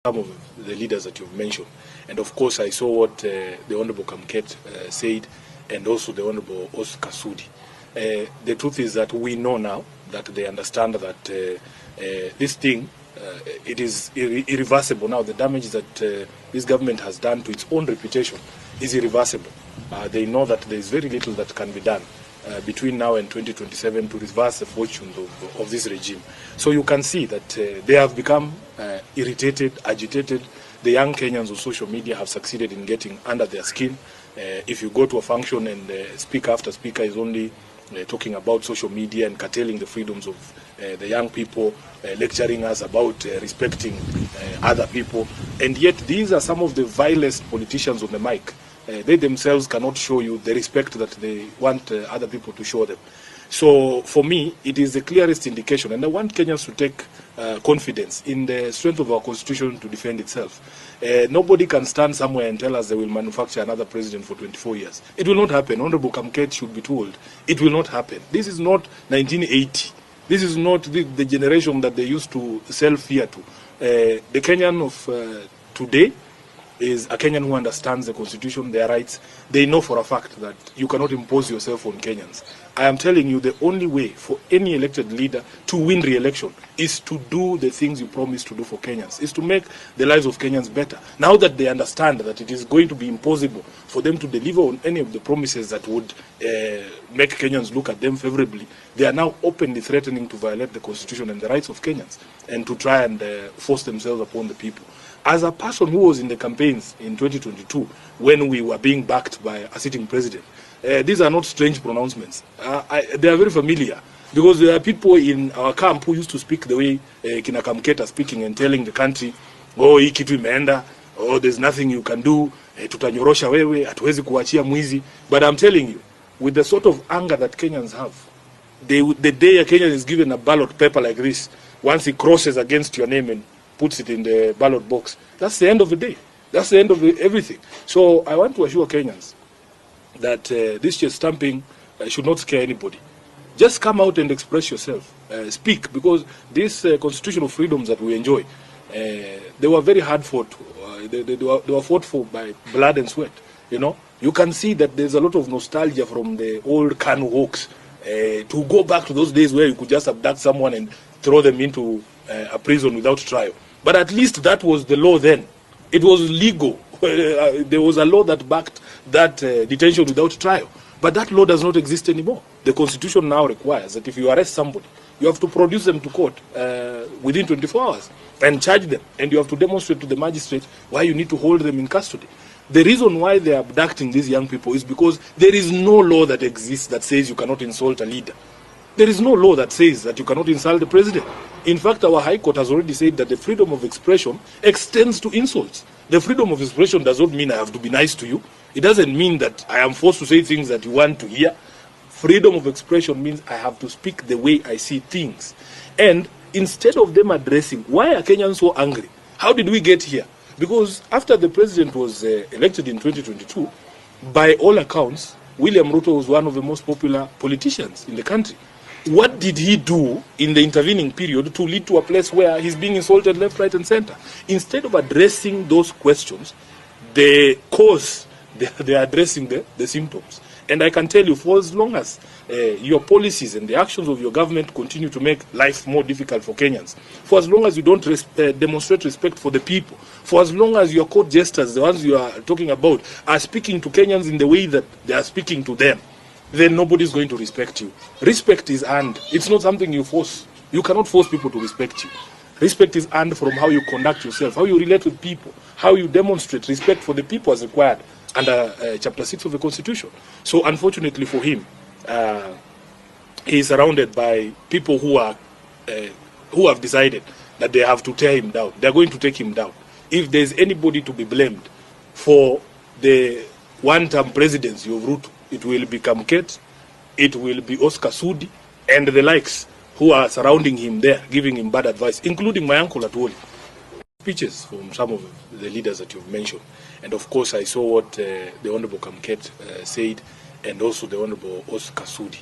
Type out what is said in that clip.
some of the leaders that you've mentioned. And of course, I saw what the Honorable Kamket said, and also the Honorable Oscar Sudi. The truth is that we know now that they understand that this thing, it is irreversible now. The damage that this government has done to its own reputation is irreversible. They know that there is very little that can be done between now and 2027 to reverse the fortunes of this regime. So you can see that they have become irritated, agitated. The young Kenyans on social media have succeeded in getting under their skin. If you go to a function and speaker after speaker is only talking about social media and curtailing the freedoms of the young people, lecturing us about respecting other people, and yet these are some of the vilest politicians on the mic. They themselves cannot show you the respect that they want other people to show them. So for me, it is the clearest indication, and I want Kenyans to take confidence in the strength of our constitution to defend itself. Nobody can stand somewhere and tell us they will manufacture another president for 24 years. It will not happen. Honorable Kamket should be told. It will not happen. This is not 1980. This is not the generation that they used to sell fear to. The Kenyan of today is a Kenyan who understands the constitution, their rights. They know for a fact that you cannot impose yourself on Kenyans. I am telling you, the only way for any elected leader to win re-election is to do the things you promise to do for Kenyans, is to make the lives of Kenyans better. Now that they understand that it is going to be impossible for them to deliver on any of the promises that would make Kenyans look at them favorably, they are now openly threatening to violate the constitution and the rights of Kenyans and to try and force themselves upon the people. As a person who was in the campaigns in 2022, when we were being backed by a sitting president, these are not strange pronouncements. They are very familiar, because there are people in our camp who used to speak the way Kina Kamketa speaking and telling the country, oh, hii kitu imeenda, oh, there's nothing you can do, tutanyorosha wewe, hatuwezi kuachia mwizi. But I'm telling you, with the sort of anger that Kenyans have, the day a Kenyan is given a ballot paper like this, once he crosses against your name and puts it in the ballot box, that's the end of the day. That's the end of everything. So I want to assure Kenyans that this chest stamping should not scare anybody. Just come out and express yourself. Speak, because these constitutional freedoms that we enjoy, they were very hard fought. They were fought for by blood and sweat. You know, you can see that there's a lot of nostalgia from the old Kanu hawks to go back to those days where you could just abduct someone and throw them into a prison without trial. But at least that was the law then. It was legal. There was a law that backed that detention without trial. But that law does not exist anymore. The Constitution now requires that if you arrest somebody, you have to produce them to court within 24 hours and charge them. And you have to demonstrate to the magistrate why you need to hold them in custody. The reason why they are abducting these young people is because there is no law that exists that says you cannot insult a leader. There is no law that says that you cannot insult the president. In fact, our High Court has already said that the freedom of expression extends to insults. The freedom of expression does not mean I have to be nice to you. It doesn't mean that I am forced to say things that you want to hear. Freedom of expression means I have to speak the way I see things. And instead of them addressing, why are Kenyans so angry? How did we get here? Because after the president was elected in 2022, by all accounts, William Ruto was one of the most popular politicians in the country. What did he do in the intervening period to lead to a place where he's being insulted left, right, and center? Instead of addressing those questions, the cause, they are addressing the symptoms. And I can tell you, for as long as your policies and the actions of your government continue to make life more difficult for Kenyans, for as long as you don't demonstrate respect for the people, for as long as your court jesters, the ones you are talking about, are speaking to Kenyans in the way that they are speaking to them, then nobody is going to respect you. Respect is earned. It's not something you force. You cannot force people to respect you. Respect is earned from how you conduct yourself, how you relate with people, how you demonstrate respect for the people as required under Chapter 6 of the Constitution. So unfortunately for him, he is surrounded by people who have decided that they have to tear him down. They are going to take him down. If there is anybody to be blamed for the one-term presidency of Ruto, it will be Kamket, it will be Oscar Sudi, and the likes who are surrounding him there, giving him bad advice, including my uncle Atwoli. Speeches from some of the leaders that you've mentioned. And of course, I saw what the Honorable Kamket said, and also the Honorable Oscar Sudi.